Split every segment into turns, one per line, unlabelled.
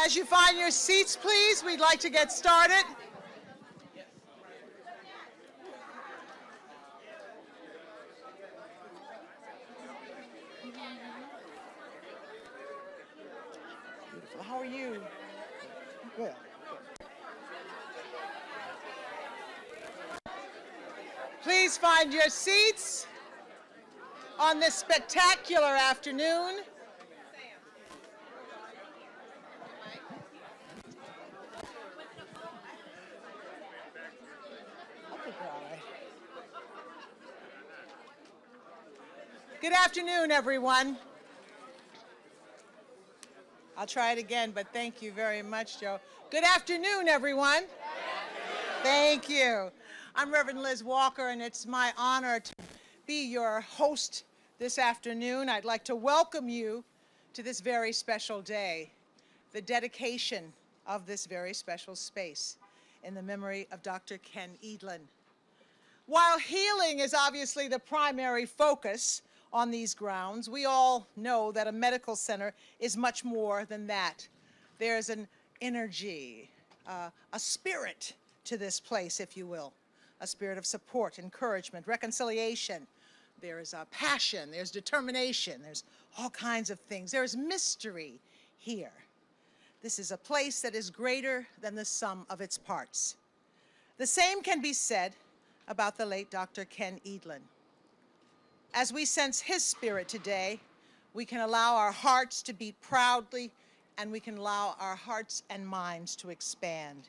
As you find your seats, please, we'd like to get started. Beautiful. How are you? Good. Please find your seats on this spectacular afternoon. Good afternoon, everyone. I'll try it again, but thank you very much, Joe. Good afternoon, everyone. Good afternoon. Thank you. I'm Reverend Liz Walker, and it's my honor to be your host this afternoon. I'd like to welcome you to this very special day, the dedication of this very special space in the memory of Dr. Ken Edelin. While healing is obviously the primary focus on these grounds, we all know that a medical center is much more than that. There's an energy, a spirit to this place, if you will, a spirit of support, encouragement, reconciliation. There is a passion, there's determination, there's all kinds of things. There is mystery here. This is a place that is greater than the sum of its parts. The same can be said about the late Dr. Ken Edelin. As we sense his spirit today, we can allow our hearts to beat proudly, and we can allow our hearts and minds to expand.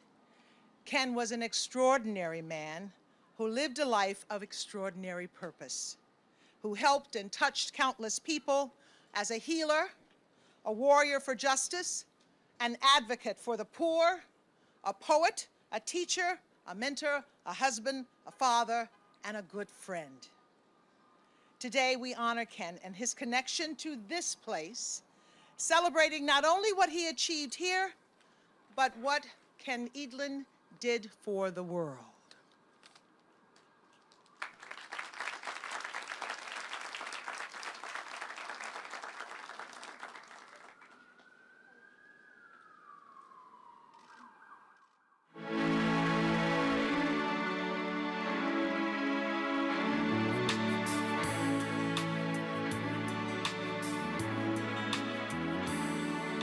Ken was an extraordinary man who lived a life of extraordinary purpose, who helped and touched countless people as a healer, a warrior for justice, an advocate for the poor, a poet, a teacher, a mentor, a husband, a father, and a good friend. Today, we honor Ken and his connection to this place, celebrating not only what he achieved here, but what Ken Edelin did for the world.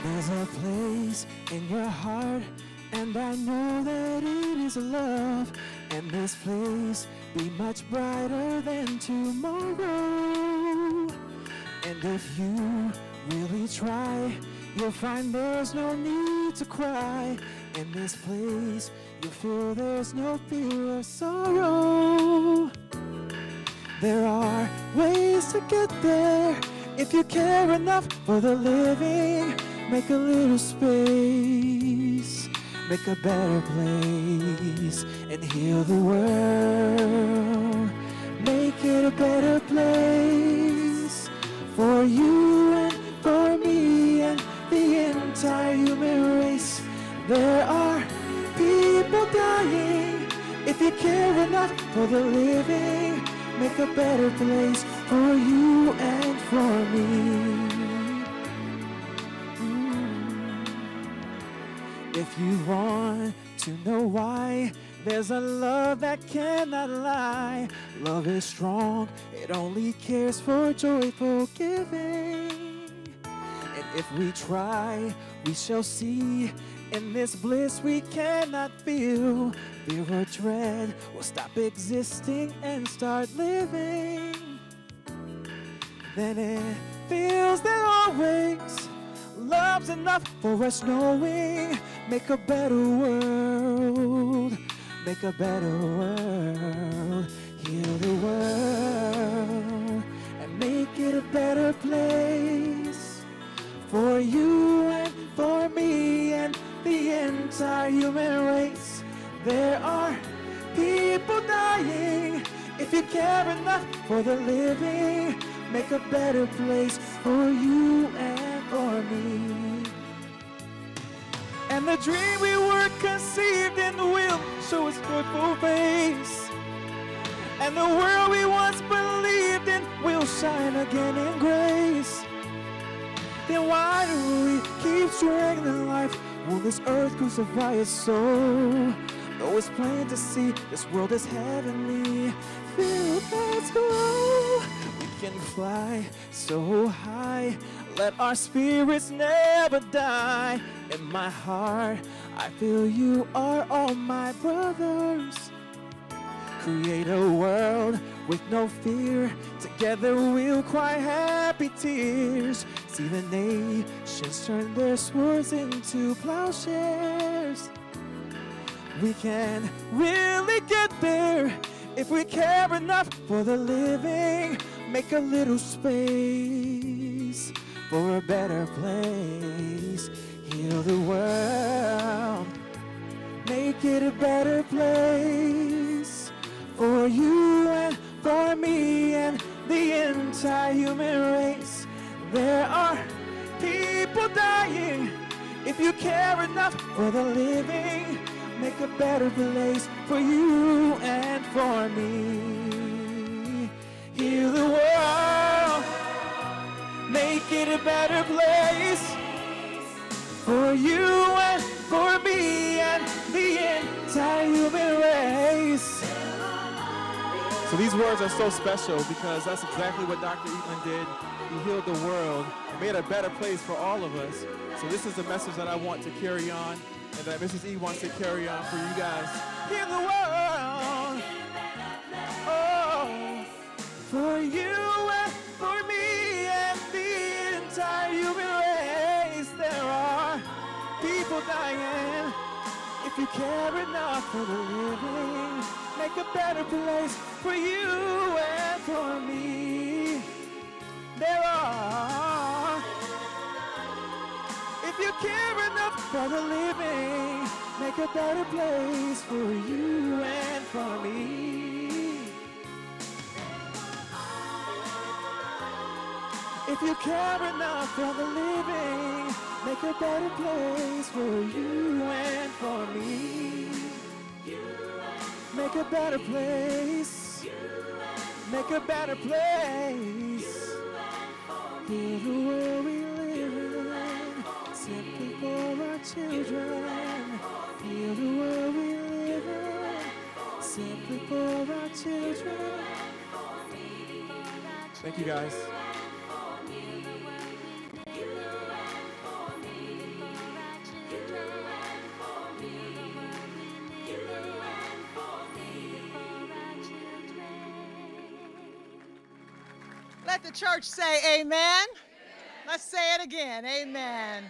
There's a place in your heart, and I know that it is love, and this place be much brighter than tomorrow. And if you really try, you'll find there's no need to cry. In this place, you'll feel there's no fear or sorrow. There are ways to get there if you care enough for the living. Make a little space, make a better place, and heal the world. Make it a better place for you and for me and the entire human race. There are people dying. If you care enough for the living, make a better place for you and for me. If you want to know why, there's a love that cannot lie. Love is strong, it only cares for joyful giving. And if we try, we shall see. In this bliss we cannot feel. Fear or dread will stop existing and start living. Then it feels that always love's enough for us knowing. Make a better world, make a better world. Heal the world and make it a better place for you and for me and the entire human race. There are people dying. If you care enough for the living, make a better place for you and for me. And the dream we were conceived in will show its fruitful face. And the world we once believed in will shine again in grace. Then why do we keep struggling life Will this earth crucify its soul? Though it's plain to see this world is heavenly, feel let's go. We can fly so high, let our spirits never die. In my heart, I feel you are all my brothers. Create a world with no fear. Together we'll cry happy tears. See the nations turn their swords into plowshares. We can really get there if we care enough for the living. Make a little space for a better place. Heal the world, make it a better place for you and for me and the entire human race. There are people dying. If you care enough for the living, make a better place for you and for me. Heal the world, make it a better place for you and for me and the entire human race.
So these words are so special because that's exactly what Dr. Edelin did. He healed the world, made a better place for all of us. So this is a message that I want to carry on and that Mrs. E wants to carry on for you guys.
Heal the world, oh, for you and for me and the entire human race. There are people dying. If you care enough for the living, make a better place for you and for me. There are, if you care enough for the living, make a better place for you and for me. If you care enough for the living, make a better place for you and for me. Make a better place. Make a better place. Heal the world we live in, simply for our children. Heal the world we live in, simply for our children.
Thank you, guys.
Let the church say amen. Amen. Let's say it again, amen.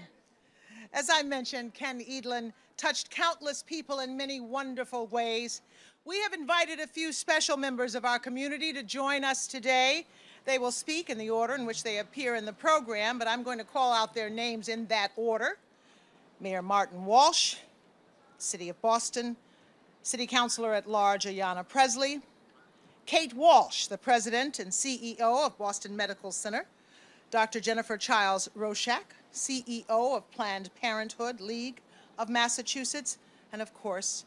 As I mentioned, Ken Edelin touched countless people in many wonderful ways. We have invited a few special members of our community to join us today. They will speak in the order in which they appear in the program, but I'm going to call out their names in that order. Mayor Martin Walsh, City of Boston, City Councilor at Large Ayanna Pressley, Kate Walsh, the President and CEO of Boston Medical Center, Dr. Jennifer Childs Roshak, CEO of Planned Parenthood League of Massachusetts, and of course,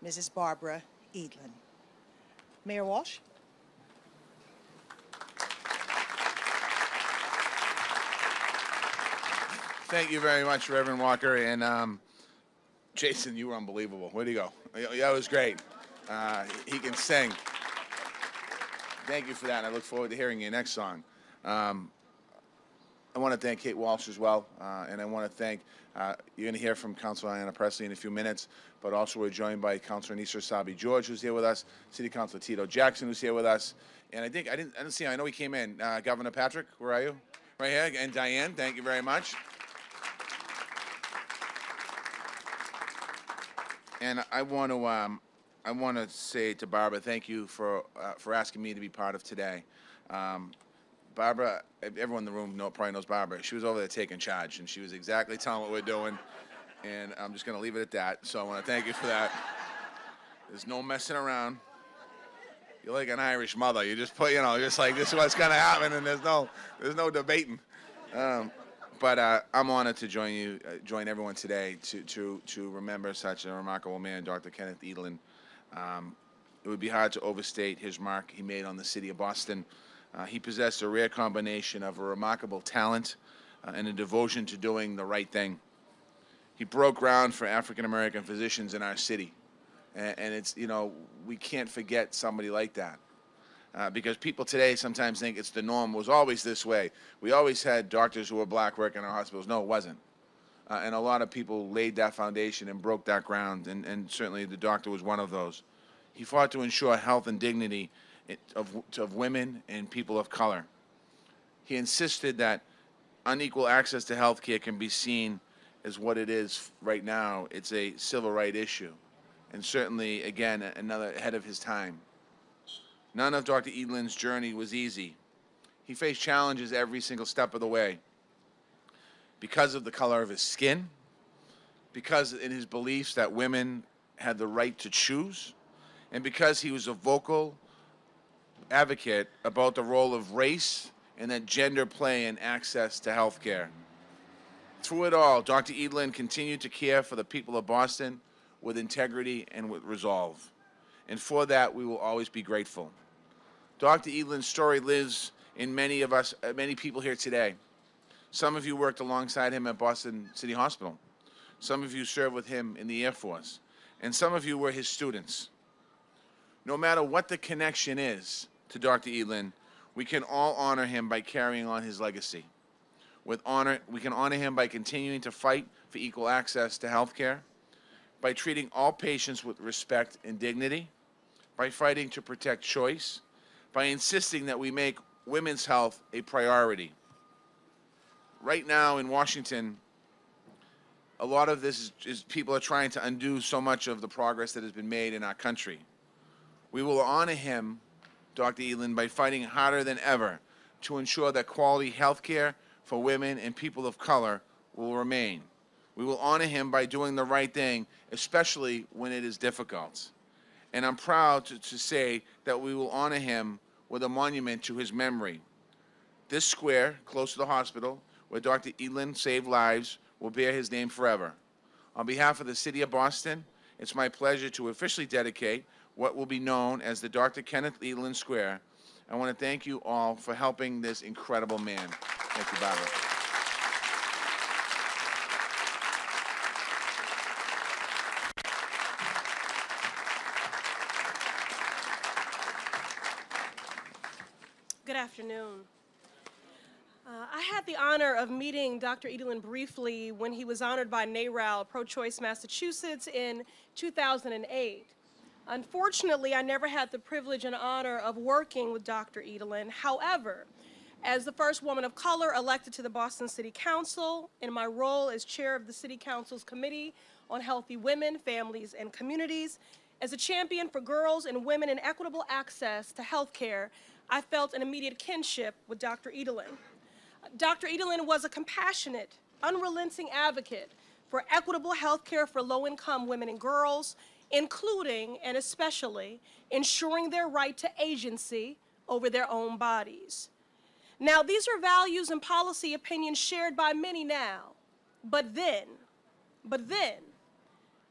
Mrs. Barbara Edelin. Mayor Walsh.
Thank you very much, Reverend Walker. And Jason, you were unbelievable. Where'd he go? That was great. He can sing. Thank you for that. I look forward to hearing your next song. I want to thank Kate Walsh as well, and I want to thank, you're going to hear from Councilor Ayanna Pressley in a few minutes, but also we're joined by Councilor Nisa Sabi George, who's here with us, City Councilor Tito Jackson, who's here with us, and I didn't see him. I know he came in. Governor Patrick, where are you? Right here, and Diane, thank you very much. And I want to say to Barbara, thank you for asking me to be part of today. Barbara, everyone in the room probably knows Barbara. She was over there taking charge, and she was exactly telling what we're doing. And I'm just going to leave it at that. So I want to thank you for that. There's no messing around. You're like an Irish mother. You just put, just like this is what's going to happen, and there's no debating. But I'm honored to join everyone today to remember such a remarkable man, Dr. Kenneth Edelin. It would be hard to overstate his mark he made on the city of Boston. He possessed a rare combination of a remarkable talent and a devotion to doing the right thing. He broke ground for African-American physicians in our city. And it's, you know, we can't forget somebody like that. Because people today sometimes think it's the norm. It was always this way. We always had doctors who were black working in our hospitals. No, it wasn't. And a lot of people laid that foundation and broke that ground, and certainly the doctor was one of those. He fought to ensure health and dignity of women and people of color. He insisted that unequal access to health care can be seen as what it is right now. It's a civil rights issue, and certainly, again, another ahead of his time. None of Dr. Edelin's journey was easy. He faced challenges every single step of the way because of the color of his skin, because in his beliefs that women had the right to choose, and because he was a vocal advocate about the role of race and that gender play in access to health care. Through it all, Dr. Edelin continued to care for the people of Boston with integrity and with resolve. And for that, we will always be grateful. Dr. Edelin's story lives in many of us, many people here today. Some of you worked alongside him at Boston City Hospital. Some of you served with him in the Air Force. And some of you were his students. No matter what the connection is to Dr. Edelin, we can all honor him by carrying on his legacy. With honor, we can honor him by continuing to fight for equal access to health care, by treating all patients with respect and dignity, by fighting to protect choice, by insisting that we make women's health a priority. Right now in Washington, a lot of this is people are trying to undo so much of the progress that has been made in our country. We will honor him, Dr. Edelin, by fighting harder than ever to ensure that quality health care for women and people of color will remain. We will honor him by doing the right thing, especially when it is difficult. And I'm proud to say that we will honor him with a monument to his memory. This square, close to the hospital, where Dr. Edelin saved lives, will bear his name forever. On behalf of the City of Boston, it's my pleasure to officially dedicate what will be known as the Dr. Kenneth Edelin Square. I want to thank you all for helping this incredible man. Thank you, Barbara.
Good afternoon. I had the honor of meeting Dr. Edelin briefly when he was honored by NARAL Pro-Choice Massachusetts in 2008. Unfortunately, I never had the privilege and honor of working with Dr. Edelin. However, as the first woman of color elected to the Boston City Council, in my role as chair of the City Council's Committee on Healthy Women, Families, and Communities, as a champion for girls and women in equitable access to health care, I felt an immediate kinship with Dr. Edelin. Dr. Edelin was a compassionate, unrelenting advocate for equitable health care for low-income women and girls, including and especially ensuring their right to agency over their own bodies. Now, these are values and policy opinions shared by many now, but then,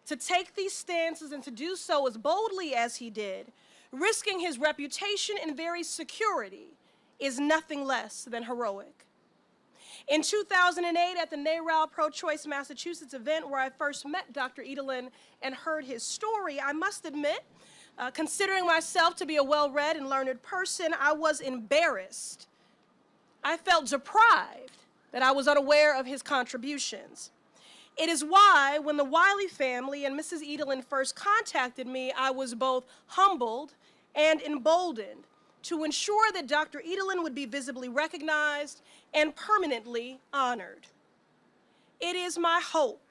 to take these stances and to do so as boldly as he did, risking his reputation and very security, is nothing less than heroic. In 2008, at the NARAL Pro-Choice Massachusetts event where I first met Dr. Edelin and heard his story, I must admit, considering myself to be a well-read and learned person, I was embarrassed. I felt deprived that I was unaware of his contributions. It is why, when the Wiley family and Mrs. Edelin first contacted me, I was both humbled and emboldened to ensure that Dr. Edelin would be visibly recognized and permanently honored. It is my hope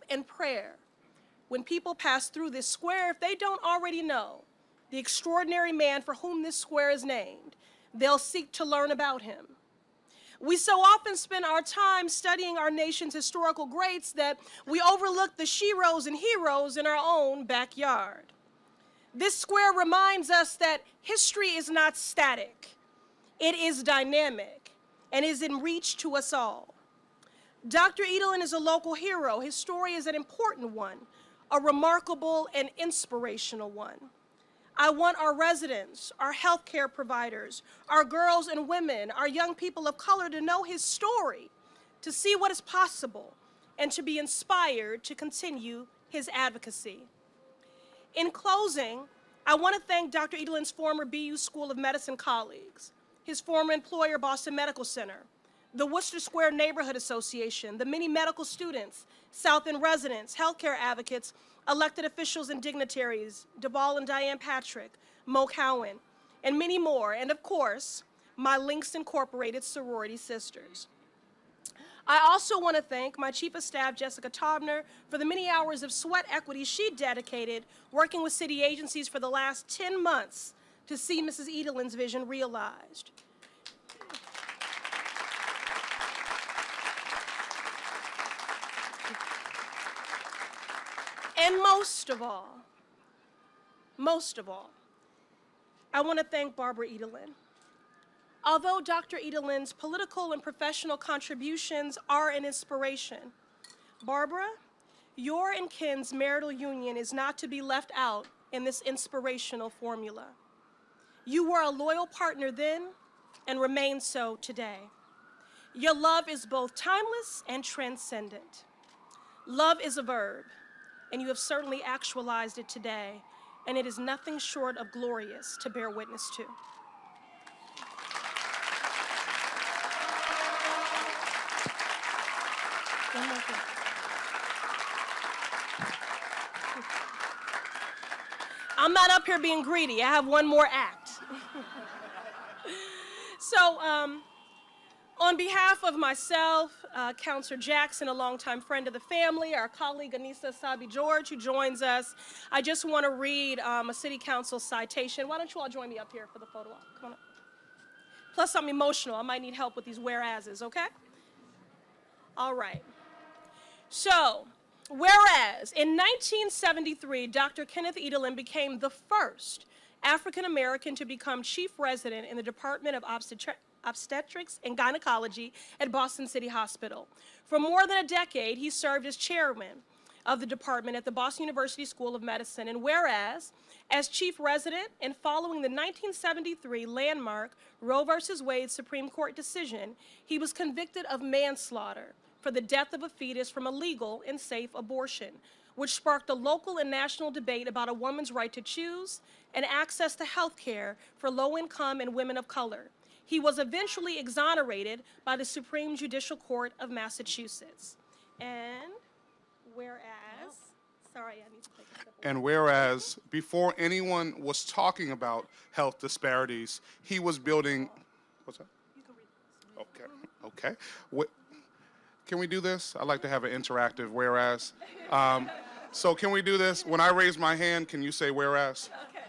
and prayer, when people pass through this square, if they don't already know the extraordinary man for whom this square is named, they'll seek to learn about him. We so often spend our time studying our nation's historical greats that we overlook the sheroes and heroes in our own backyard. This square reminds us that history is not static. It is dynamic and is in reach to us all. Dr. Edelin is a local hero. His story is an important one, a remarkable and inspirational one. I want our residents, our healthcare providers, our girls and women, our young people of color to know his story, to see what is possible, and to be inspired to continue his advocacy. In closing, I want to thank Dr. Edelin's former BU School of Medicine colleagues, his former employer, Boston Medical Center, the Worcester Square Neighborhood Association, the many medical students, South End residents, healthcare advocates, elected officials and dignitaries, Deval and Diane Patrick, Mo Cowan, and many more, and of course, my Links Incorporated sorority sisters. I also want to thank my Chief of Staff, Jessica Tobner, for the many hours of sweat equity she dedicated working with city agencies for the last 10 months to see Mrs. Edelin's vision realized. And most of all, I want to thank Barbara Edelin. Although Dr. Edelin's political and professional contributions are an inspiration, Barbara, your and Ken's marital union is not to be left out in this inspirational formula. You were a loyal partner then and remain so today. Your love is both timeless and transcendent. Love is a verb, and you have certainly actualized it today, and it is nothing short of glorious to bear witness to. One more thing. I'm not up here being greedy. I have one more act. So, on behalf of myself, Councilor Jackson, a longtime friend of the family, our colleague Anissa Sabi-George, who joins us, I just want to read a City Council citation. Why don't you all join me up here for the photo op? Come on up. Plus, I'm emotional. I might need help with these whereases, okay? All right. So, whereas in 1973, Dr. Kenneth Edelin became the first African American to become Chief Resident in the Department of Obstetrics and Gynecology at Boston City Hospital. For more than a decade, he served as chairman of the department at the Boston University School of Medicine. And whereas, as Chief Resident and following the 1973 landmark Roe v. Wade Supreme Court decision, he was convicted of manslaughter for the death of a fetus from a legal and safe abortion, which sparked a local and national debate about a woman's right to choose and access to health care for low-income and women of color. He was eventually exonerated by the Supreme Judicial Court of Massachusetts. And whereas, sorry, I need to take a step away.
And whereas, before anyone was talking about health disparities, he was building, what's that?
You can read this.
Okay, okay. Can we do this? I'd like to have an interactive whereas. So can we do this? When I raise my hand, can you say whereas?
Okay.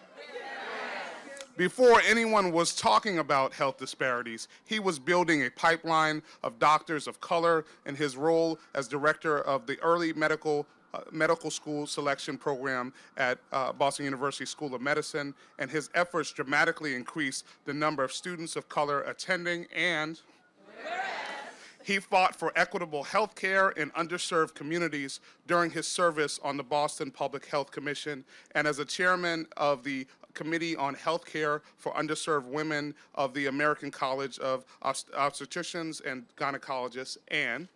Before anyone was talking about health disparities, he was building a pipeline of doctors of color in his role as director of the early medical school selection program at Boston University School of Medicine, and his efforts dramatically increased the number of students of color attending, and he fought for equitable health care in underserved communities during his service on the Boston Public Health Commission and as a chairman of the Committee on Health Care for Underserved Women of the American College of Obstetricians and Gynecologists, and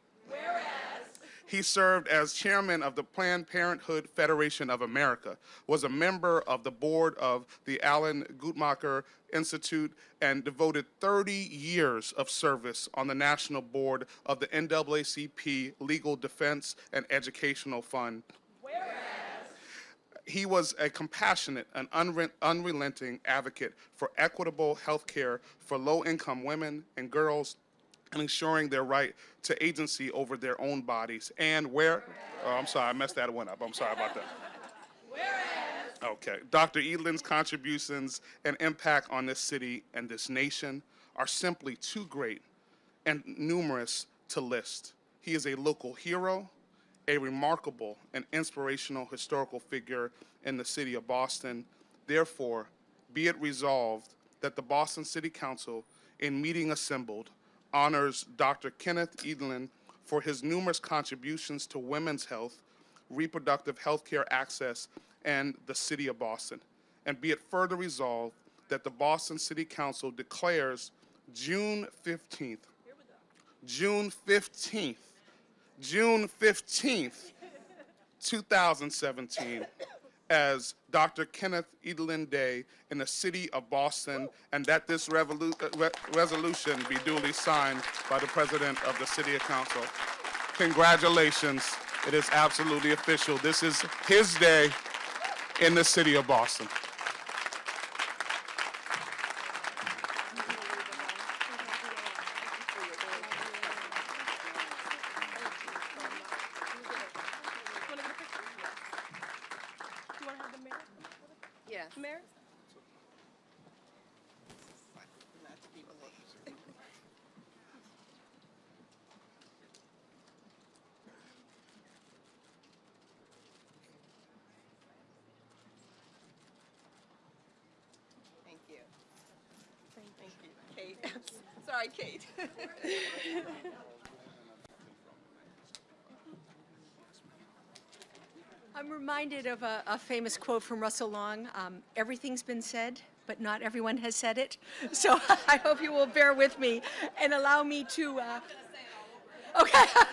he served as chairman of the Planned Parenthood Federation of America, was a member of the board of the Alan Guttmacher Institute, and devoted 30 years of service on the national board of the NAACP Legal Defense and Educational Fund. He was a compassionate and unrelenting advocate for equitable health care for low-income women and girls, and ensuring their right to agency over their own bodies. And oh, I'm sorry, I messed that one up. I'm sorry about that. Okay, Dr. Edelin's contributions and impact on this city and this nation are simply too great and numerous to list. He is a local hero, a remarkable and inspirational historical figure in the city of Boston. Therefore, be it resolved that the Boston City Council, in meeting assembled, honors Dr. Kenneth Edelin for his numerous contributions to women's health, reproductive health care access, and the city of Boston. And be it further resolved that the Boston City Council declares June 15th June 15th, 2017, as Dr. Kenneth Edelin Day in the city of Boston, and that this resolution be duly signed by the President of the City Council. Congratulations. It is absolutely official. This is his day in the city of Boston.
Mayor?
Thank you. Thank you, Kate. Sorry, Kate.
I'm reminded of a famous quote from Russell Long, everything's been said, but not everyone has said it. So I hope you will bear with me and allow me to,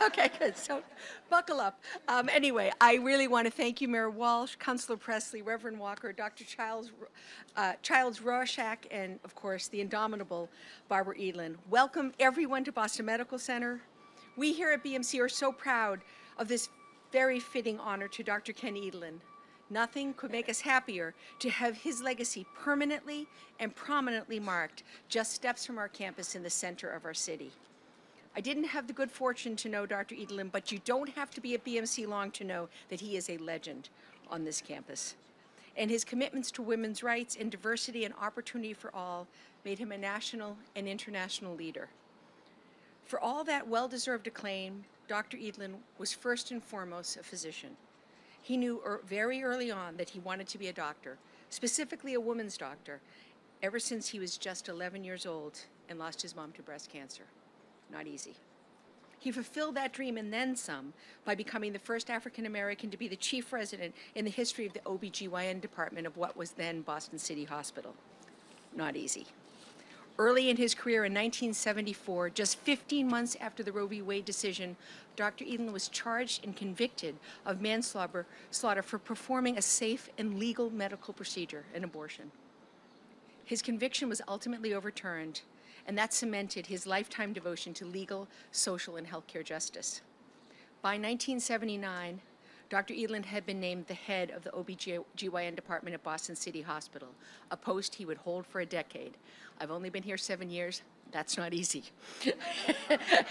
okay, good, so buckle up. Anyway, I really want to thank you, Mayor Walsh, Councilor Pressley, Reverend Walker, Dr. Childs Rorschach, and of course, the indomitable Barbara Edelin. Welcome everyone to Boston Medical Center. We here at BMC are so proud of this very fitting honor to Dr. Ken Edelin. Nothing could make us happier to have his legacy permanently and prominently marked just steps from our campus in the center of our city. I didn't have the good fortune to know Dr. Edelin, but you don't have to be at BMC long to know that he is a legend on this campus. And his commitments to women's rights and diversity and opportunity for all made him a national and international leader. For all that well-deserved acclaim, Dr. Edelin was first and foremost a physician. He knew very early on that he wanted to be a doctor, specifically a woman's doctor, ever since he was just 11 years old and lost his mom to breast cancer. Not easy. He fulfilled that dream and then some by becoming the first African American to be the chief resident in the history of the OBGYN department of what was then Boston City Hospital. Not easy. Early in his career in 1974, just 15 months after the Roe v. Wade decision, Dr. Edelin was charged and convicted of manslaughter for performing a safe and legal medical procedure, an abortion. His conviction was ultimately overturned, and that cemented his lifetime devotion to legal, social, and healthcare justice. By 1979, Dr. Edelin had been named the head of the OBGYN department at Boston City Hospital, a post he would hold for a decade. I've only been here 7 years. That's not easy.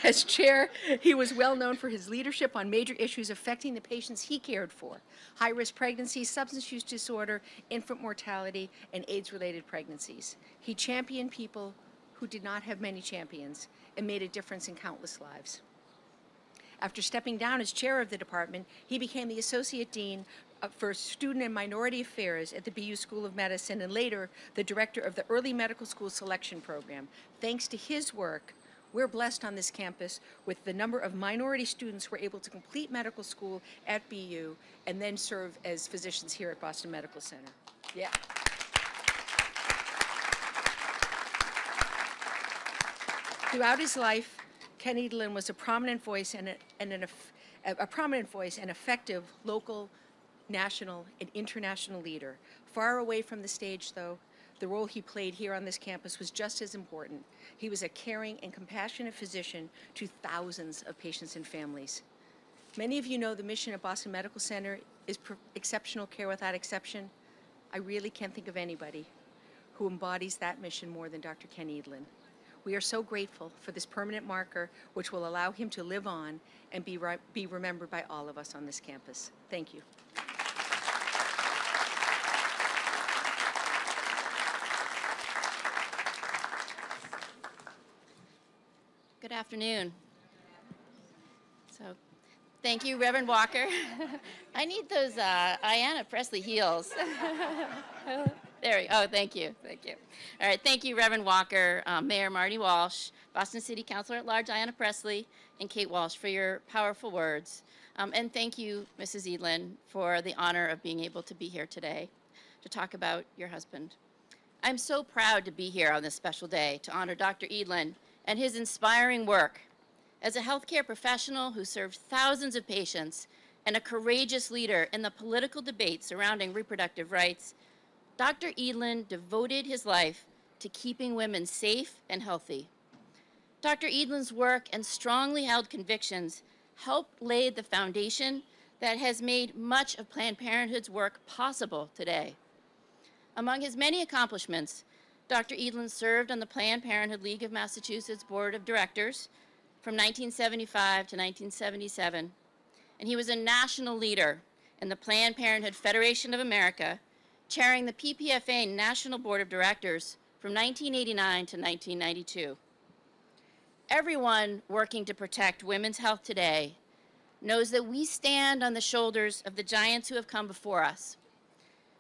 As chair, he was well known for his leadership on major issues affecting the patients he cared for: high-risk pregnancy, substance use disorder, infant mortality, and AIDS-related pregnancies. He championed people who did not have many champions and made a difference in countless lives. After stepping down as chair of the department, he became the associate dean for Student and Minority Affairs at the BU School of Medicine, and later the director of the Early Medical School Selection Program. Thanks to his work, we're blessed on this campus with the number of minority students who are able to complete medical school at BU and then serve as physicians here at Boston Medical Center. Yeah. Throughout his life, Ken Edelin was a prominent voice and an effective local, national, and international leader. Far away from the stage, though, the role he played here on this campus was just as important. He was a caring and compassionate physician to thousands of patients and families. Many of you know the mission of Boston Medical Center is exceptional care without exception. I really can't think of anybody who embodies that mission more than Dr. Ken Edelin. We are so grateful for this permanent marker, which will allow him to live on and be remembered by all of us on this campus. Thank you.
Good afternoon. So, thank you, Reverend Walker. I need those Ayanna Pressley heels. There we go. Oh, thank you. Thank you. All right. Thank you, Reverend Walker, Mayor Marty Walsh, Boston City Councilor at Large Ayanna Pressley, and Kate Walsh for your powerful words. And thank you, Mrs. Edelin, for the honor of being able to be here today to talk about your husband. I'm so proud to be here on this special day to honor Dr. Edelin and his inspiring work As a healthcare professional who served thousands of patients and a courageous leader in the political debate surrounding reproductive rights, Dr. Edelin devoted his life to keeping women safe and healthy. Dr. Edelin's work and strongly held convictions helped lay the foundation that has made much of Planned Parenthood's work possible today. Among his many accomplishments, Dr. Edelin served on the Planned Parenthood League of Massachusetts Board of Directors from 1975 to 1977, and he was a national leader in the Planned Parenthood Federation of America, chairing the PPFA National Board of Directors from 1989 to 1992. Everyone working to protect women's health today knows that we stand on the shoulders of the giants who have come before us.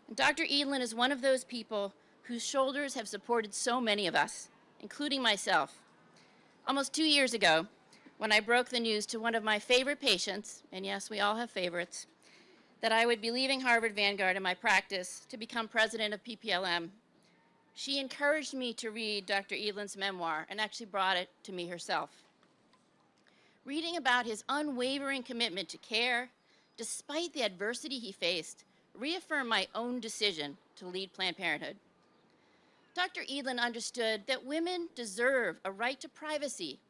And Dr. Edelin is one of those people whose shoulders have supported so many of us, including myself. Almost 2 years ago, when I broke the news to one of my favorite patients, and yes, we all have favorites, that I would be leaving Harvard Vanguard in my practice to become president of PPLM, she encouraged me to read Dr. Edelin's memoir and actually brought it to me herself. Reading about his unwavering commitment to care, despite the adversity he faced, reaffirmed my own decision to lead Planned Parenthood. Dr. Edelin understood that women deserve a right to privacy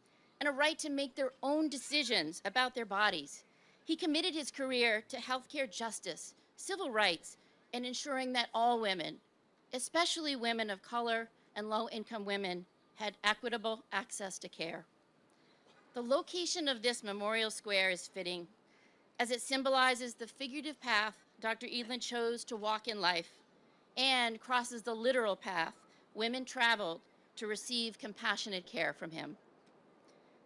and a right to make their own decisions about their bodies. He committed his career to healthcare justice, civil rights, and ensuring that all women, especially women of color and low-income women, had equitable access to care. The location of this memorial square is fitting, as it symbolizes the figurative path Dr. Edelin chose to walk in life and crosses the literal path women traveled to receive compassionate care from him.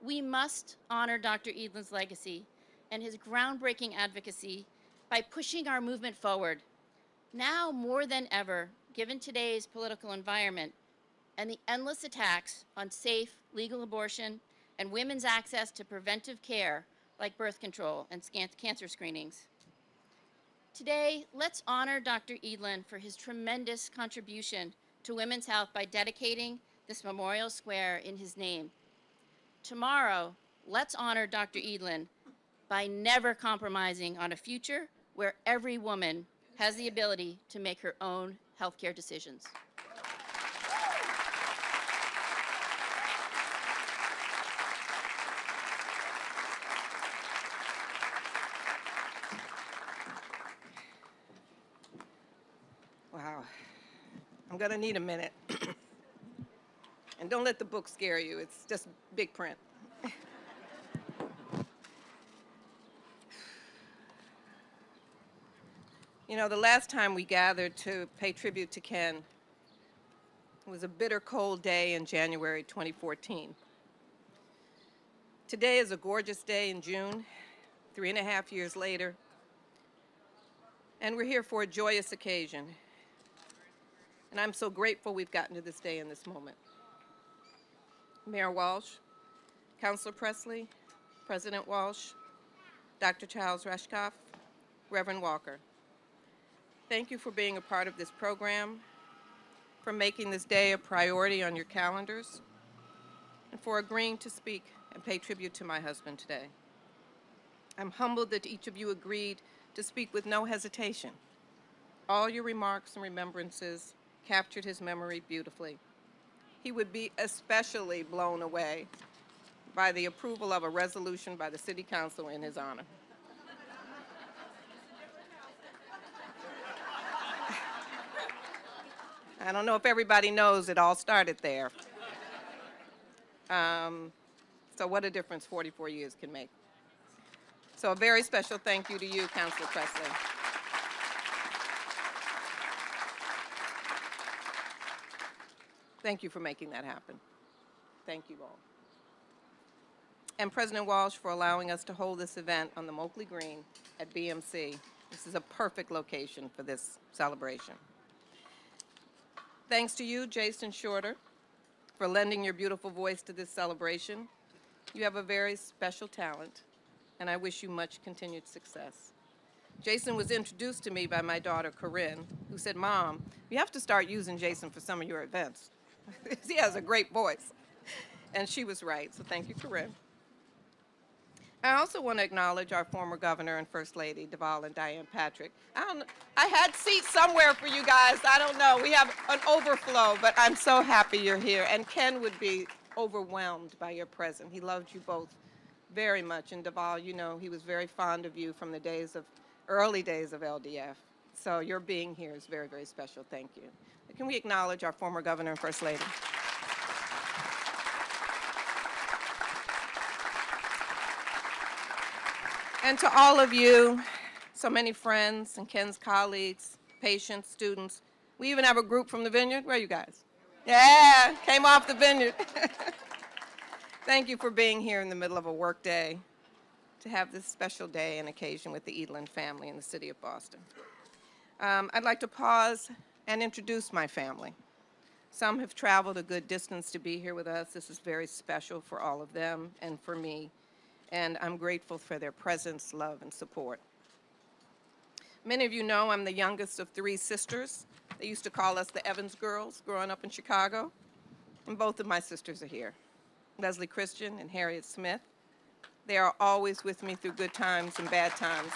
We must honor Dr. Edelin's legacy and his groundbreaking advocacy by pushing our movement forward. Now more than ever, given today's political environment and the endless attacks on safe, legal abortion and women's access to preventive care like birth control and cancer screenings. Today, let's honor Dr. Edelin for his tremendous contribution to women's health by dedicating this memorial square in his name. Tomorrow, let's honor Dr. Edelin by never compromising on a future where every woman has the ability to make her own healthcare decisions.
Wow. I'm going to need a minute. And don't let the book scare you. It's just big print. You know, the last time we gathered to pay tribute to Ken was a bitter cold day in January 2014. Today is a gorgeous day in June, 3.5 years later, and we're here for a joyous occasion. And I'm so grateful we've gotten to this day and this moment. Mayor Walsh, Councilor Pressley, President Walsh, Dr. Charles Reshkoff, Reverend Walker. Thank you for being a part of this program, for making this day a priority on your calendars, and for agreeing to speak and pay tribute to my husband today. I'm humbled that each of you agreed to speak with no hesitation. All your remarks and remembrances captured his memory beautifully. He would be especially blown away by the approval of a resolution by the City Council in his honor. I don't know if everybody knows it all started there. So what a difference 44 years can make. So a very special thank you to you, Councilor Pressley. Thank you for making that happen. Thank you all. And President Walsh for allowing us to hold this event on the Moakley Green at BMC. This is a perfect location for this celebration. Thanks to you, Jason Shorter, for lending your beautiful voice to this celebration. You have a very special talent, and I wish you much continued success. Jason was introduced to me by my daughter, Corinne, who said, "Mom, you have to start using Jason for some of your events. He has a great voice." And she was right, so thank you, Corinne. I also want to acknowledge our former governor and First Lady, Deval and Deval Patrick. I had seats somewhere for you guys. I don't know. We have an overflow, but I'm so happy you're here. And Ken would be overwhelmed by your presence. He loved you both very much. And Deval, you know, he was very fond of you from the early days of LDF. So your being here is very, very special. Thank you. Can we acknowledge our former governor and First Lady? And to all of you, so many friends and Ken's colleagues, patients, students. We even have a group from the Vineyard. Where are you guys? Yeah, came off the Vineyard. Thank you for being here in the middle of a work day to have this special day and occasion with the Edelin family in the city of Boston. I'd like to pause and introduce my family. Some have traveled a good distance to be here with us. This is very special for all of them and for me. And I'm grateful for their presence, love, and support. Many of you know I'm the youngest of 3 sisters. They used to call us the Evans girls growing up in Chicago. And both of my sisters are here, Leslie Christian and Harriet Smith. They are always with me through good times and bad times.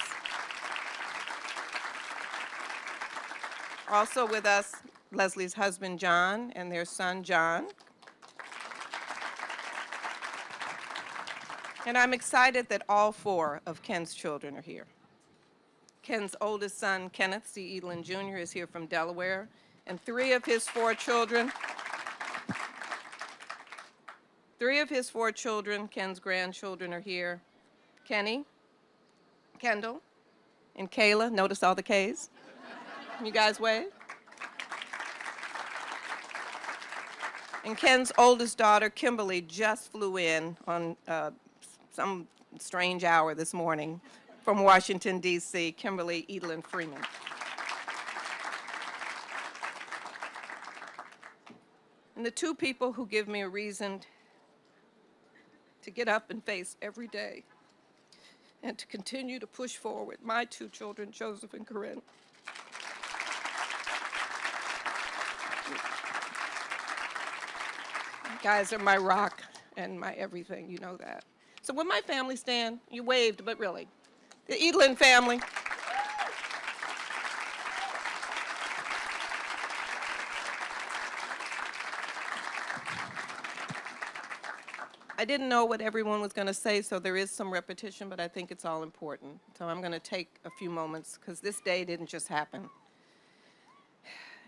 Also with us, Leslie's husband, John, and their son, John. And I'm excited that all 4 of Ken's children are here. Ken's oldest son, Kenneth C. Edelin Jr. is here from Delaware, and 3 of his 4 children, Ken's grandchildren are here. Kenny, Kendall, and Kayla. Notice all the K's. You guys wave. And Ken's oldest daughter, Kimberly, just flew in on some strange hour this morning from Washington, D.C., Kimberly Edelin Freeman. And the 2 people who give me a reason to get up and face every day and to continue to push forward, my 2 children, Joseph and Corinne. You guys are my rock and my everything, you know that. So when my family stand, you waved, but really, the Edelin family. I didn't know what everyone was going to say, so there is some repetition, but I think it's all important. So I'm going to take a few moments, because this day didn't just happen.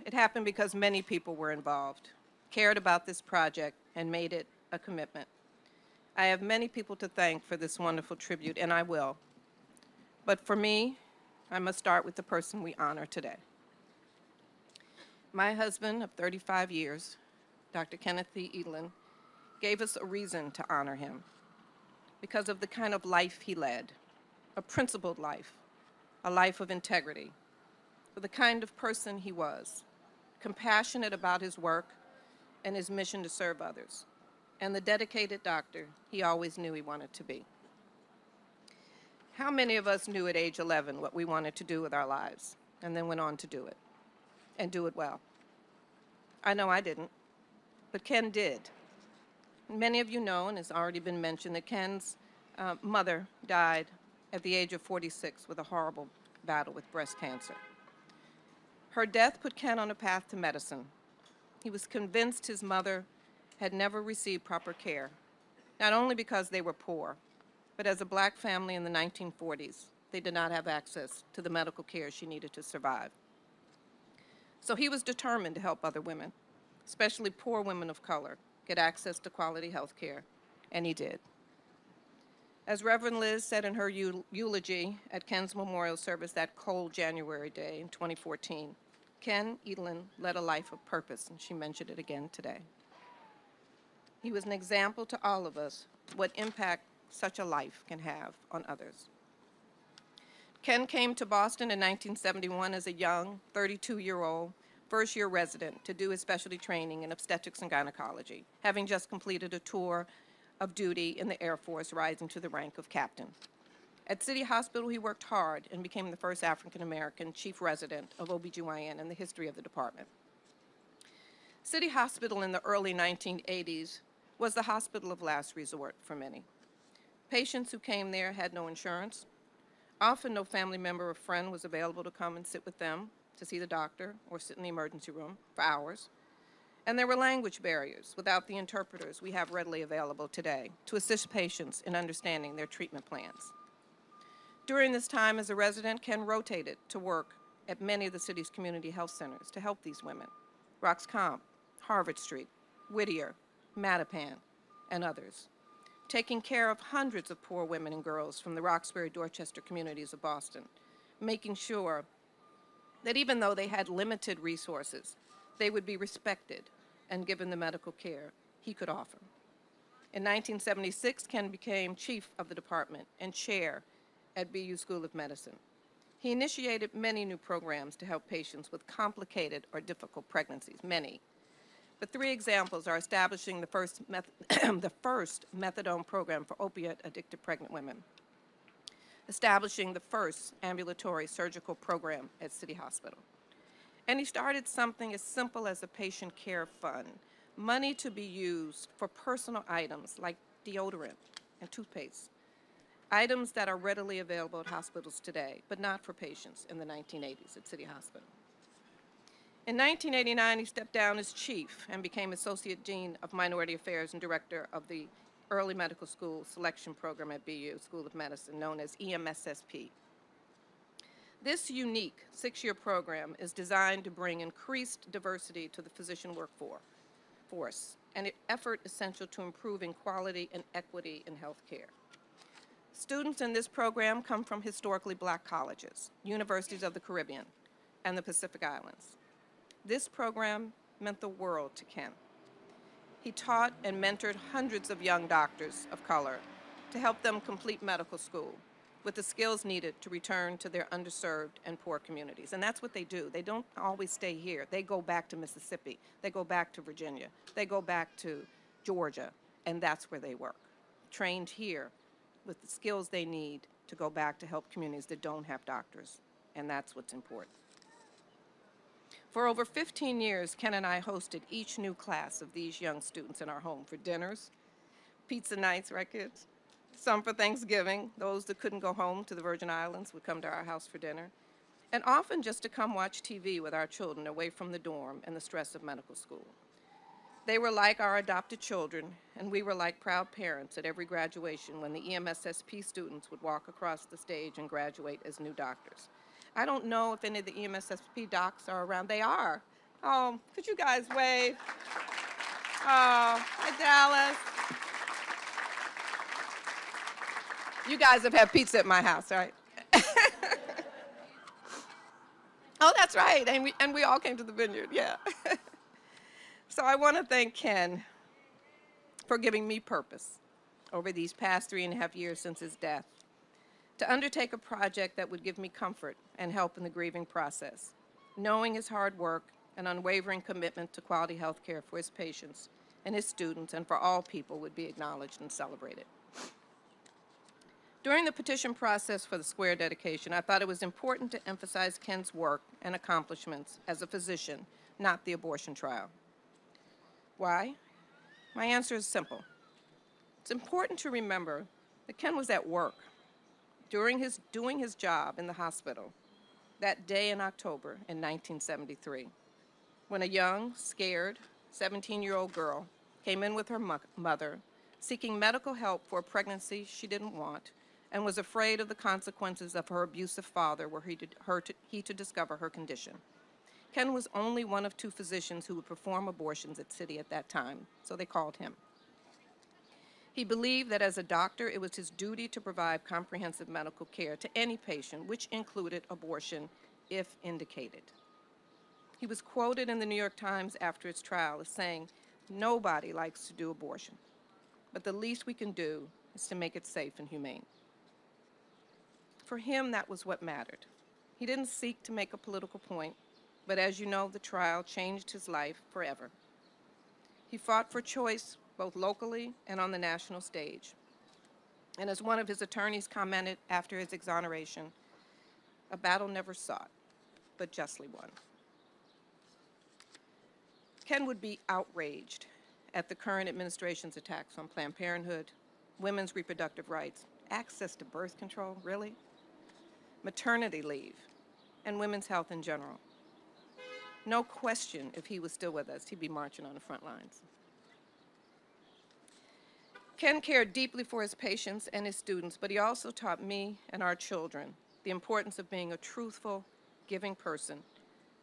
It happened because many people were involved, cared about this project, and made it a commitment. I have many people to thank for this wonderful tribute, and I will. But for me, I must start with the person we honor today. My husband of 35 years, Dr. Kenneth C. Edelin, gave us a reason to honor him because of the kind of life he led, a principled life, a life of integrity, for the kind of person he was, compassionate about his work and his mission to serve others, and the dedicated doctor he always knew he wanted to be. How many of us knew at age 11 what we wanted to do with our lives and then went on to do it, and do it well? I know I didn't, but Ken did. Many of you know, and it's already been mentioned, that Ken's mother died at the age of 46 with a horrible battle with breast cancer. Her death put Ken on a path to medicine. He was convinced his mother had never received proper care, not only because they were poor, but as a black family in the 1940s, they did not have access to the medical care she needed to survive. So he was determined to help other women, especially poor women of color, get access to quality health care, and he did. As Reverend Liz said in her eulogy at Ken's memorial service that cold January day in 2014, Ken Edelin led a life of purpose, and she mentioned it again today. He was an example to all of us what impact such a life can have on others. Ken came to Boston in 1971 as a young, 32-year-old, first-year resident to do his specialty training in obstetrics and gynecology, having just completed a tour of duty in the Air Force, rising to the rank of captain. At City Hospital, he worked hard and became the first African-American chief resident of OBGYN in the history of the department. City Hospital in the early 1980s was the hospital of last resort for many. Patients who came there had no insurance. Often no family member or friend was available to come and sit with them to see the doctor or sit in the emergency room for hours. And there were language barriers without the interpreters we have readily available today to assist patients in understanding their treatment plans. During this time as a resident, Ken rotated to work at many of the city's community health centers to help these women: Roxcomp, Harvard Street, Whittier, Mattapan, and others, taking care of hundreds of poor women and girls from the Roxbury, Dorchester communities of Boston, making sure that even though they had limited resources, they would be respected and given the medical care he could offer. In 1976, Ken became chief of the department and chair at BU School of Medicine. He initiated many new programs to help patients with complicated or difficult pregnancies, many. But three examples are establishing the first methadone program for opiate-addicted pregnant women, establishing the first ambulatory surgical program at City Hospital. And he started something as simple as a patient care fund, money to be used for personal items like deodorant and toothpaste, items that are readily available at hospitals today, but not for patients in the 1980s at City Hospital. In 1989, he stepped down as chief and became Associate Dean of Minority Affairs and Director of the Early Medical School Selection Program at BU School of Medicine, known as EMSSP. This unique 6-year program is designed to bring increased diversity to the physician workforce, an effort essential to improving quality and equity in healthcare. Students in this program come from historically black colleges, universities of the Caribbean, and the Pacific Islands. This program meant the world to Ken. He taught and mentored hundreds of young doctors of color to help them complete medical school with the skills needed to return to their underserved and poor communities. And that's what they do. They don't always stay here. They go back to Mississippi. They go back to Virginia. They go back to Georgia, and that's where they work, trained here with the skills they need to go back to help communities that don't have doctors, and that's what's important. For over 15 years, Ken and I hosted each new class of these young students in our home for dinners, pizza nights, right, kids? Some for Thanksgiving. Those that couldn't go home to the Virgin Islands would come to our house for dinner, and often just to come watch TV with our children away from the dorm and the stress of medical school. They were like our adopted children, and we were like proud parents at every graduation when the EMSSP students would walk across the stage and graduate as new doctors. I don't know if any of the EMSSP docs are around. They are. Oh, could you guys wave? Oh, hi, Dallas. You guys have had pizza at my house, right? Oh, that's right, and we all came to the vineyard, yeah. So I want to thank Ken for giving me purpose over these past 3.5 years since his death, to undertake a project that would give me comfort and help in the grieving process, knowing his hard work and unwavering commitment to quality health care for his patients and his students and for all people would be acknowledged and celebrated. During the petition process for the square dedication, I thought it was important to emphasize Ken's work and accomplishments as a physician, not the abortion trial. Why? My answer is simple. It's important to remember that Ken was at work doing his job in the hospital that day in October in 1973, when a young, scared 17-year-old girl came in with her mother seeking medical help for a pregnancy she didn't want and was afraid of the consequences of her abusive father were he to discover her condition. Ken was only one of 2 physicians who would perform abortions at City at that time, so they called him. He believed that as a doctor, it was his duty to provide comprehensive medical care to any patient, which included abortion, if indicated. He was quoted in the New York Times after his trial as saying, "Nobody likes to do abortion, but the least we can do is to make it safe and humane." For him, that was what mattered. He didn't seek to make a political point, but as you know, the trial changed his life forever. He fought for choice both locally and on the national stage. And as one of his attorneys commented after his exoneration, a battle never sought, but justly won. Ken would be outraged at the current administration's attacks on Planned Parenthood, women's reproductive rights, access to birth control, really? Maternity leave, and women's health in general. No question, if he was still with us, he'd be marching on the front lines. Ken cared deeply for his patients and his students, but he also taught me and our children the importance of being a truthful, giving person,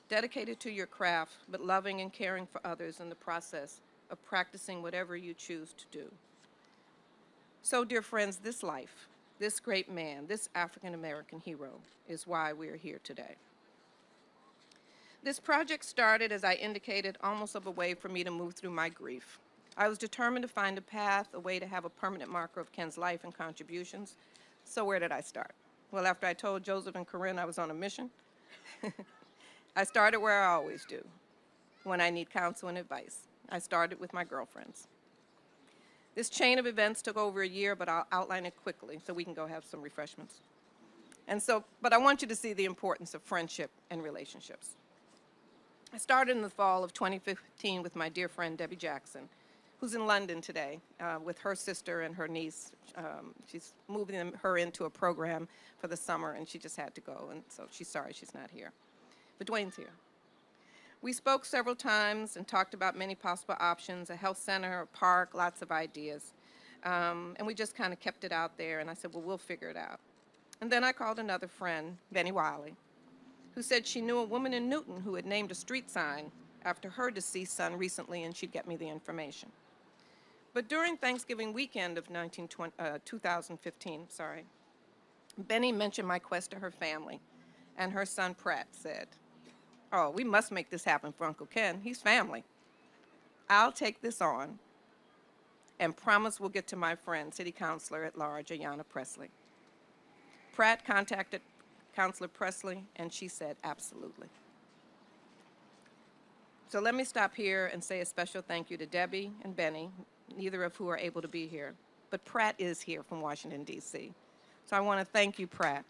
dedicated to your craft, but loving and caring for others in the process of practicing whatever you choose to do. So, dear friends, this life, this great man, this African-American hero is why we are here today. This project started, as I indicated, almost of a way for me to move through my grief. I was determined to find a path, a way to have a permanent marker of Ken's life and contributions. So where did I start? Well, after I told Joseph and Corinne I was on a mission, I started where I always do, when I need counsel and advice. I started with my girlfriends. This chain of events took over a year, but I'll outline it quickly so we can go have some refreshments. But I want you to see the importance of friendship and relationships. I started in the fall of 2015 with my dear friend Debbie Jackson, who's in London today with her sister and her niece. She's moving her into a program for the summer, and she just had to go, and so she's sorry she's not here. But Dwayne's here. We spoke several times and talked about many possible options, a health center, a park, lots of ideas. And we just kind of kept it out there, and I said, well, we'll figure it out. And then I called another friend, Benny Wiley, who said she knew a woman in Newton who had named a street sign after her deceased son recently, and she'd get me the information. But during Thanksgiving weekend of 2015, Benny mentioned my quest to her family, and her son Pratt said, oh, we must make this happen for Uncle Ken. He's family. I'll take this on and promise we'll get to my friend, City Councilor at Large, Ayanna Pressley. Pratt contacted Councilor Pressley, and she said, absolutely. So let me stop here and say a special thank you to Debbie and Benny, neither of who are able to be here. But Pratt is here from Washington, D.C. So I want to thank you, Pratt.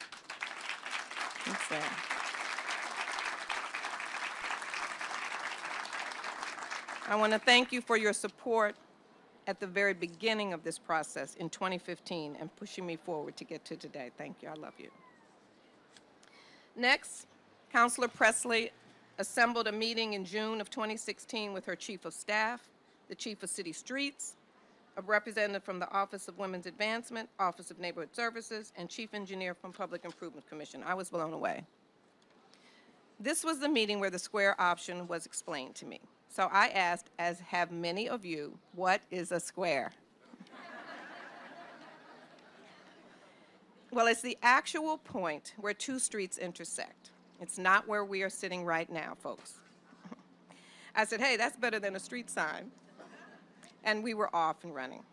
I want to thank you for your support at the very beginning of this process in 2015 and pushing me forward to get to today. Thank you. I love you. Next, Councilor Pressley assembled a meeting in June of 2016 with her Chief of Staff, the Chief of City Streets, a representative from the Office of Women's Advancement, Office of Neighborhood Services, and Chief Engineer from Public Improvement Commission. I was blown away. This was the meeting where the square option was explained to me. So I asked, as have many of you, what is a square? Well, it's the actual point where two streets intersect. It's not where we are sitting right now, folks. I said, hey, that's better than a street sign. And we were off and running.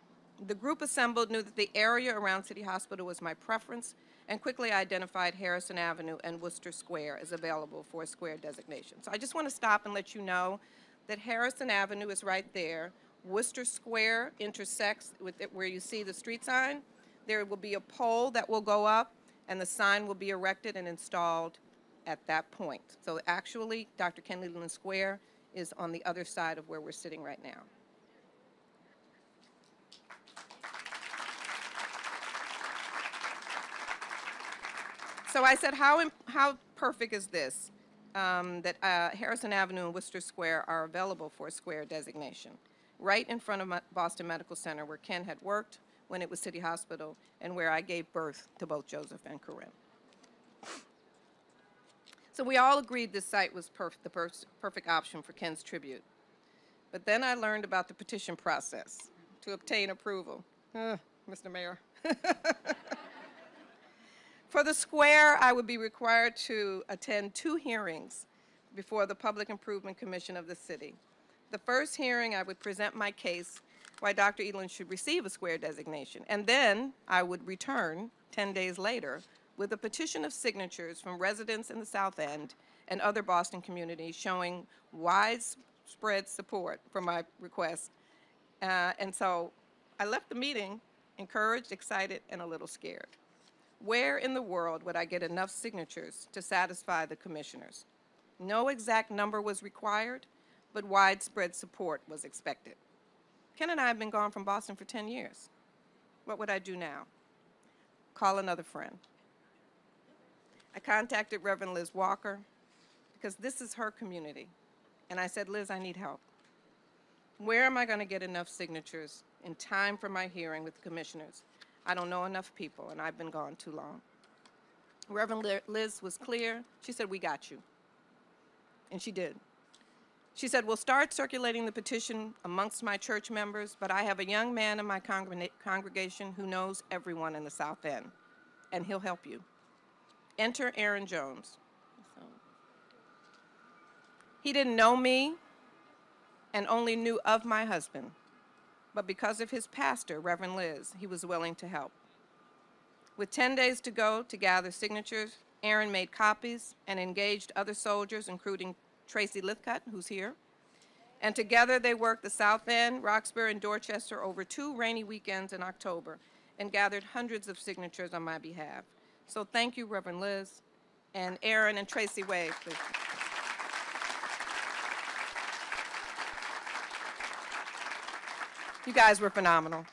The group assembled knew that the area around City Hospital was my preference and quickly identified Harrison Avenue and Worcester Square as available for a square designation. So I just want to stop and let you know that Harrison Avenue is right there. Worcester Square intersects with it where you see the street sign. There will be a pole that will go up, and the sign will be erected and installed at that point. So actually, Dr. Ken Leland Square is on the other side of where we're sitting right now. So I said, how perfect is this? That Harrison Avenue and Worcester Square are available for a square designation, right in front of Boston Medical Center, where Ken had worked when it was City Hospital, and where I gave birth to both Joseph and Corinne. So we all agreed this site was the perfect option for Ken's tribute. But then I learned about the petition process to obtain approval. Mr. Mayor. For the square, I would be required to attend 2 hearings before the Public Improvement Commission of the city. The first hearing, I would present my case why Dr. Edelin should receive a square designation, and then I would return 10 days later with a petition of signatures from residents in the South End and other Boston communities showing widespread support for my request. And so I left the meeting encouraged, excited, and a little scared. Where in the world would I get enough signatures to satisfy the commissioners? No exact number was required, but widespread support was expected. Ken and I have been gone from Boston for 10 years. What would I do now? Call another friend. I contacted Reverend Liz Walker because this is her community. And I said, Liz, I need help. Where am I going to get enough signatures in time for my hearing with the commissioners? I don't know enough people, and I've been gone too long. Reverend Liz was clear. She said, we got you. And she did. She said, we'll start circulating the petition amongst my church members, but I have a young man in my congregation who knows everyone in the South End, and he'll help you. Enter Aaron Jones. He didn't know me and only knew of my husband, but because of his pastor, Reverend Liz, he was willing to help. With 10 days to go to gather signatures, Aaron made copies and engaged other soldiers, including Tracy Lithcutt, who's here. And together they worked the South End, Roxbury, and Dorchester over 2 rainy weekends in October and gathered hundreds of signatures on my behalf. So thank you, Reverend Liz, and Aaron and Tracy Wade, please. You guys were phenomenal.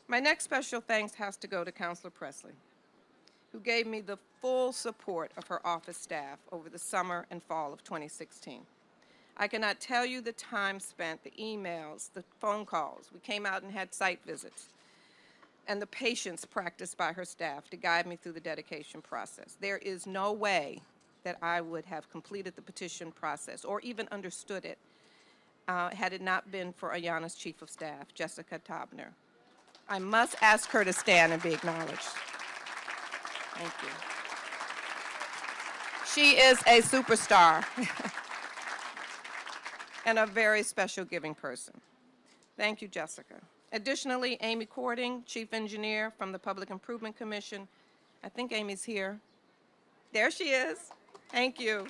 My next special thanks has to go to Councilor Pressley, who gave me the full support of her office staff over the summer and fall of 2016. I cannot tell you the time spent, the emails, the phone calls. We came out and had site visits, and the patience practiced by her staff to guide me through the dedication process. There is no way that I would have completed the petition process or even understood it had it not been for Ayanna's Chief of Staff, Jessica Tobner. I must ask her to stand and be acknowledged. Thank you. She is a superstar and a very special giving person. Thank you, Jessica. Additionally, Amy Cording, Chief Engineer from the Public Improvement Commission. I think Amy's here. There she is. Thank you.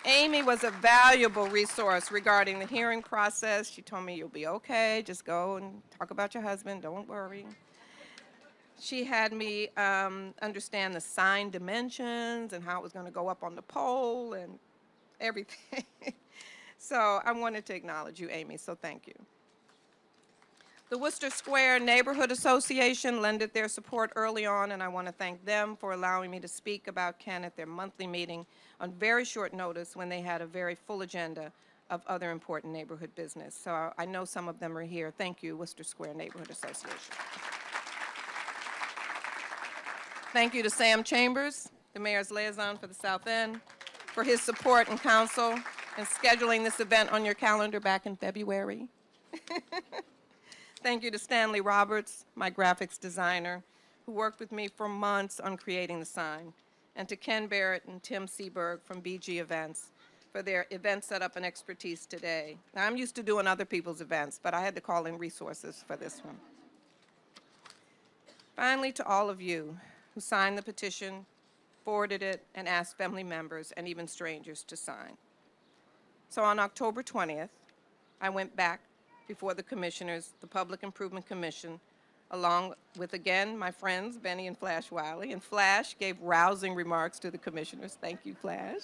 Amy was a valuable resource regarding the hearing process. She told me, you'll be okay, just go and talk about your husband, don't worry. She had me understand the sign dimensions and how it was going to go up on the pole and everything. So I wanted to acknowledge you, Amy, so thank you. The Worcester Square Neighborhood Association lended their support early on, and I want to thank them for allowing me to speak about Ken at their monthly meeting on very short notice when they had a very full agenda of other important neighborhood business. So I know some of them are here. Thank you, Worcester Square Neighborhood Association. Thank you to Sam Chambers, the mayor's liaison for the South End, for his support and counsel and scheduling this event on your calendar back in February. Thank you to Stanley Roberts, my graphics designer, who worked with me for months on creating the sign, and to Ken Barrett and Tim Seberg from BG Events for their event setup and expertise today. Now, I'm used to doing other people's events, but I had to call in resources for this one. Finally, to all of you who signed the petition, forwarded it, and asked family members and even strangers to sign. So on October 20th, I went back before the commissioners, the Public Improvement Commission, along with, again, my friends, Benny and Flash Wiley. And Flash gave rousing remarks to the commissioners. Thank you, Flash.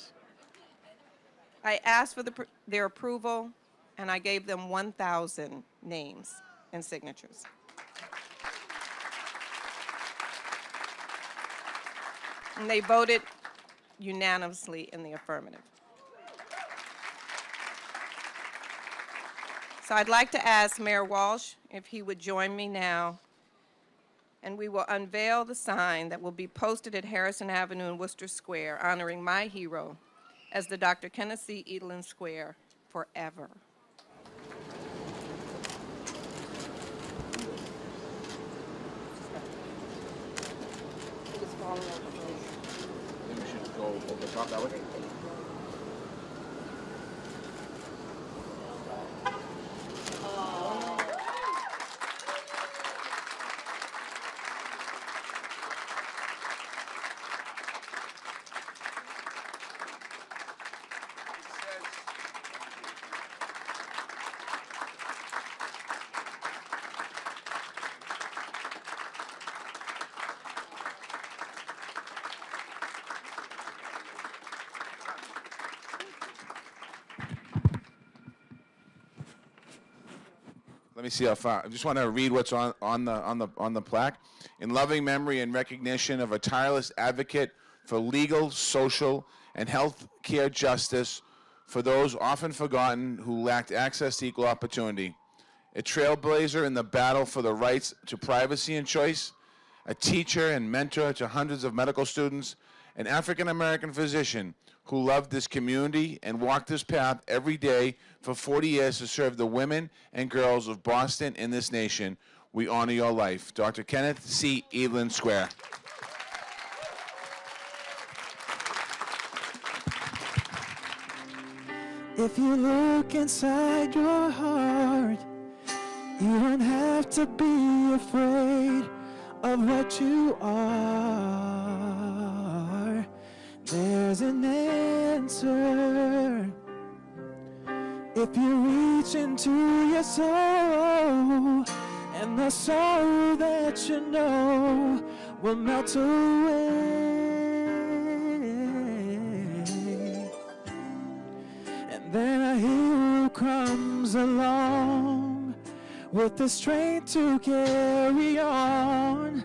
I asked for their approval, and I gave them 1,000 names and signatures. And they voted unanimously in the affirmative. So I'd like to ask Mayor Walsh if he would join me now, and we will unveil the sign that will be posted at Harrison Avenue in Worcester Square, honoring my hero as the Dr. Kenneth C. Edelin Square forever.
Maybe we should go over the top that way. Let me see how far. I just want to read what's on the plaque. In loving memory and recognition of a tireless advocate for legal, social, and health care justice for those often forgotten who lacked access to equal opportunity. A trailblazer in the battle for the rights to privacy and choice, a teacher and mentor to hundreds of medical students, an African-American physician who loved this community and walked this path every day for 40 years to serve the women and girls of Boston and this nation. We honor your life. Dr. Kenneth C. Edelin Square.
If you look inside your heart, you don't have to be afraid of what you are. There's an answer. If you reach into your soul, and the sorrow that you know will melt away. And then a hero comes along with the strength to carry on,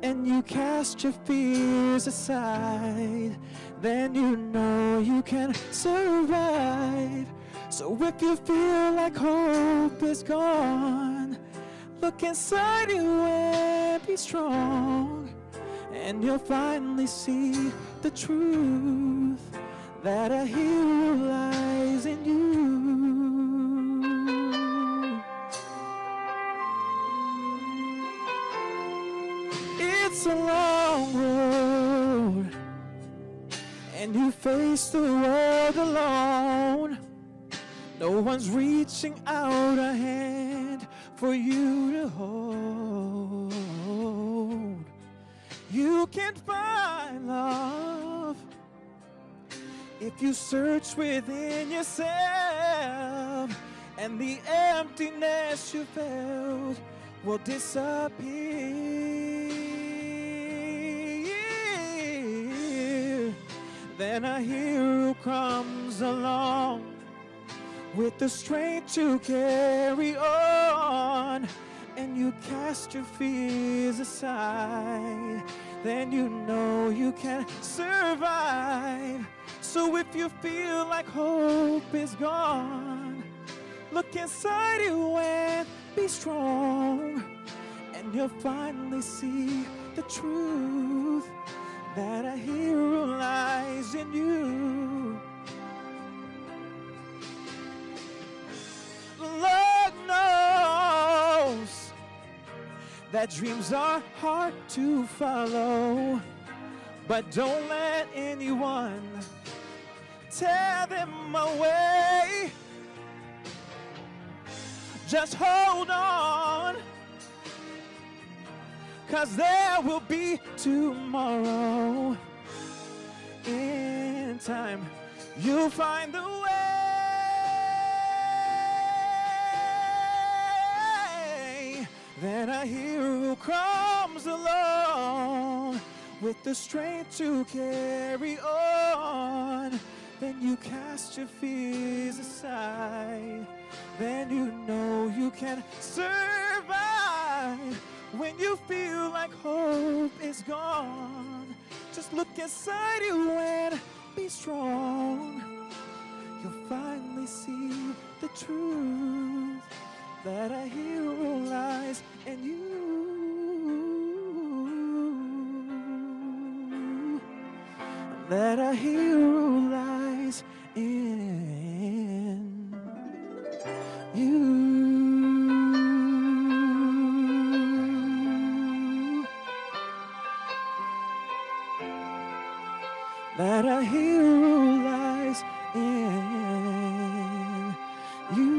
and you cast your fears aside, then you know you can survive. So if you feel like hope is gone, look inside you and be strong, and you'll finally see the truth that a hero lies in you. It's a long road, and you face the world alone. No one's reaching out a hand for you to hold. You can find love if you search within yourself, and the emptiness you felt will disappear. Then a hero comes along with the strength to carry on, and you cast your fears aside, then you know you can survive. So if you feel like hope is gone, look inside you and be strong, and you'll finally see the truth that a hero lies in you. Lord knows that dreams are hard to follow, but don't let anyone tear them away. Just hold on, 'cause there will be tomorrow. In time, you'll find the way. Then a hero comes along with the strength to carry on. Then you cast your fears aside, then you know you can survive. When you feel like hope is gone, just look inside you and be strong. You'll finally see the truth that a hero lies in you. That a hero lies in you. That a hero lies in you.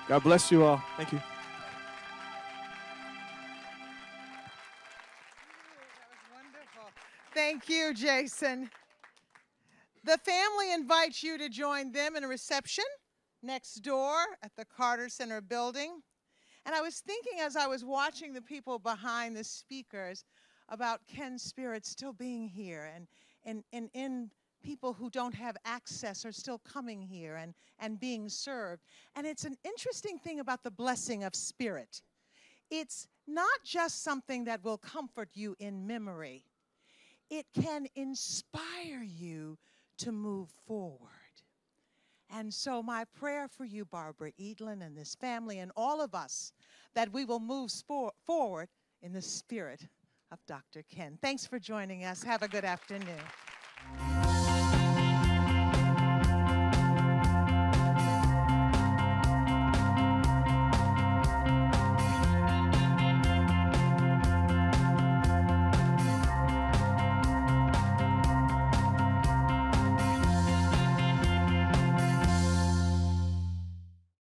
God bless you all. Thank you.
Thank you, Jason. The family invites you to join them in a reception next door at the Carter Center building. And I was thinking as I was watching the people behind the speakers about Ken's spirit still being here and in people who don't have access are still coming here and being served. And it's an interesting thing about the blessing of spirit. It's not just something that will comfort you in memory. It can inspire you to move forward. And so my prayer for you, Barbara Edelin, and this family and all of us, that we will move forward in the spirit of Dr. Ken. Thanks for joining us. Have a good afternoon.